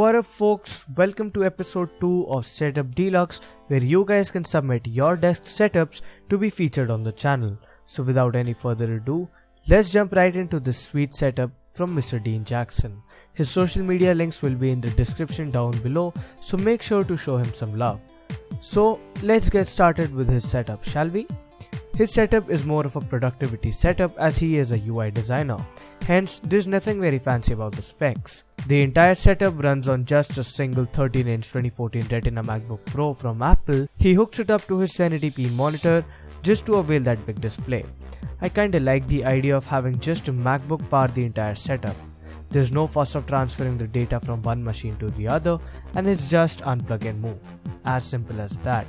What up folks, welcome to episode 2 of Setup Deluxe, where you guys can submit your desk setups to be featured on the channel. So without any further ado, let's jump right into this sweet setup from Mr. Dean Jackson. His social media links will be in the description down below, so make sure to show him some love. So let's get started with his setup, shall we? His setup is more of a productivity setup as he is a UI designer, hence there's nothing very fancy about the specs. The entire setup runs on just a single 13-inch 2014 Retina MacBook Pro from Apple. He hooks it up to his 1080p monitor just to avail that big display. I kinda like the idea of having just a MacBook power the entire setup. There's no fuss of transferring the data from one machine to the other, and it's just unplug and move. As simple as that.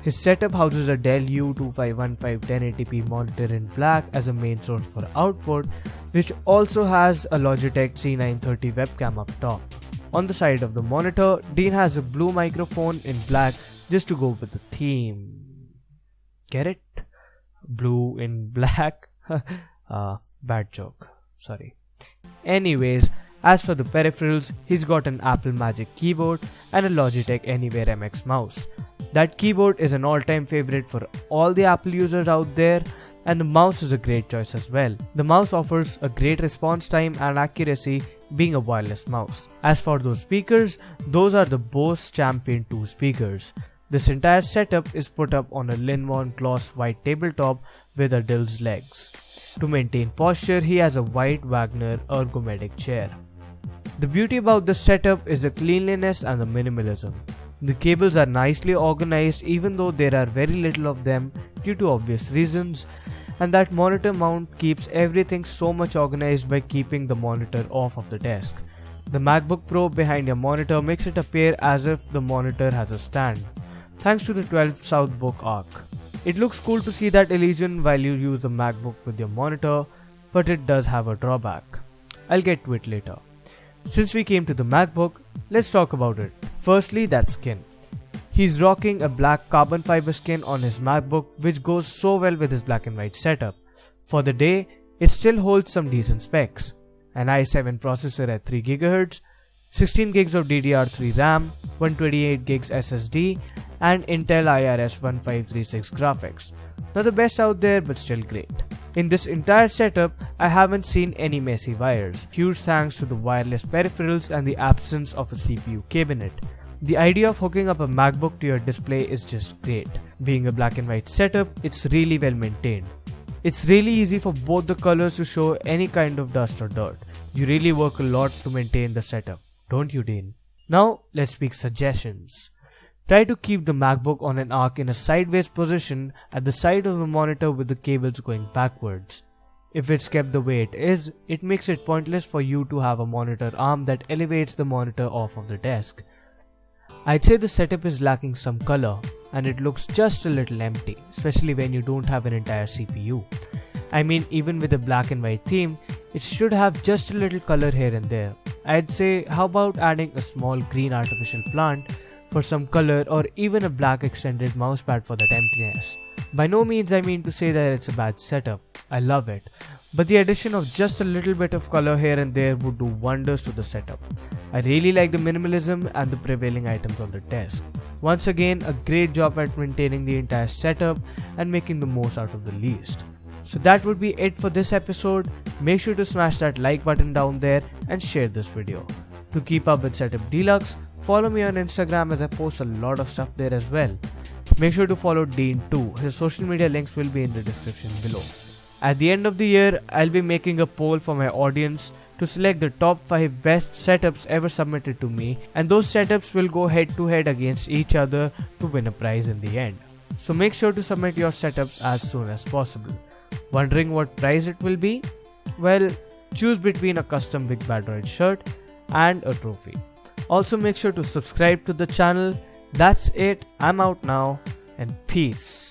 His setup houses a Dell U2515 1080p monitor in black as a main source for output, which also has a Logitech C930 webcam up top. On the side of the monitor, Dean has a blue microphone in black just to go with the theme. Get it? Blue in black? Bad joke. Sorry. Anyways, as for the peripherals, he's got an Apple Magic keyboard and a Logitech Anywhere MX mouse. That keyboard is an all-time favorite for all the Apple users out there, and the mouse is a great choice as well. The mouse offers a great response time and accuracy, being a wireless mouse. As for those speakers, those are the Bose Champion 2 speakers. This entire setup is put up on a Linmon gloss white tabletop with a Dill's legs. To maintain posture, he has a white Wagner ergonomic chair. The beauty about this setup is the cleanliness and the minimalism. The cables are nicely organized even though there are very little of them due to obvious reasons, and that monitor mount keeps everything so much organized by keeping the monitor off of the desk. The MacBook Pro behind your monitor makes it appear as if the monitor has a stand, thanks to the 12 South Book arc. It looks cool to see that illusion while you use the MacBook with your monitor, but it does have a drawback. I'll get to it later. Since we came to the MacBook, let's talk about it. Firstly, that skin. He's rocking a black carbon fiber skin on his MacBook, which goes so well with his black and white setup. For the day, it still holds some decent specs. An i7 processor at 3GHz, 16GB of DDR3 RAM, 128GB SSD, and Intel IRS 1536 graphics. Not the best out there, but still great. In this entire setup, I haven't seen any messy wires. Huge thanks to the wireless peripherals and the absence of a CPU cabinet. The idea of hooking up a MacBook to your display is just great. Being a black and white setup, it's really well maintained. It's really easy for both the colors to show any kind of dust or dirt. You really work a lot to maintain the setup, don't you, Dean? Now, let's speak suggestions. Try to keep the MacBook on an arc in a sideways position at the side of the monitor with the cables going backwards. If it's kept the way it is, it makes it pointless for you to have a monitor arm that elevates the monitor off of the desk. I'd say the setup is lacking some color and it looks just a little empty, especially when you don't have an entire CPU. I mean, even with a black and white theme, it should have just a little color here and there. I'd say, how about adding a small green artificial plant for some color, or even a black extended mousepad for that emptiness. By no means I mean to say that it's a bad setup, I love it, but the addition of just a little bit of color here and there would do wonders to the setup. I really like the minimalism and the prevailing items on the desk. Once again, a great job at maintaining the entire setup and making the most out of the least. So that would be it for this episode. Make sure to smash that like button down there and share this video. To keep up with Setup Deluxe, follow me on Instagram as I post a lot of stuff there as well. Make sure to follow Dean too. His social media links will be in the description below. At the end of the year, I'll be making a poll for my audience to select the top 5 best setups ever submitted to me, and those setups will go head to head against each other to win a prize in the end. So make sure to submit your setups as soon as possible. Wondering what prize it will be? Well, choose between a custom BigBadroid shirt and a trophy. Also make sure to subscribe to the channel. That's it, I'm out now, and peace.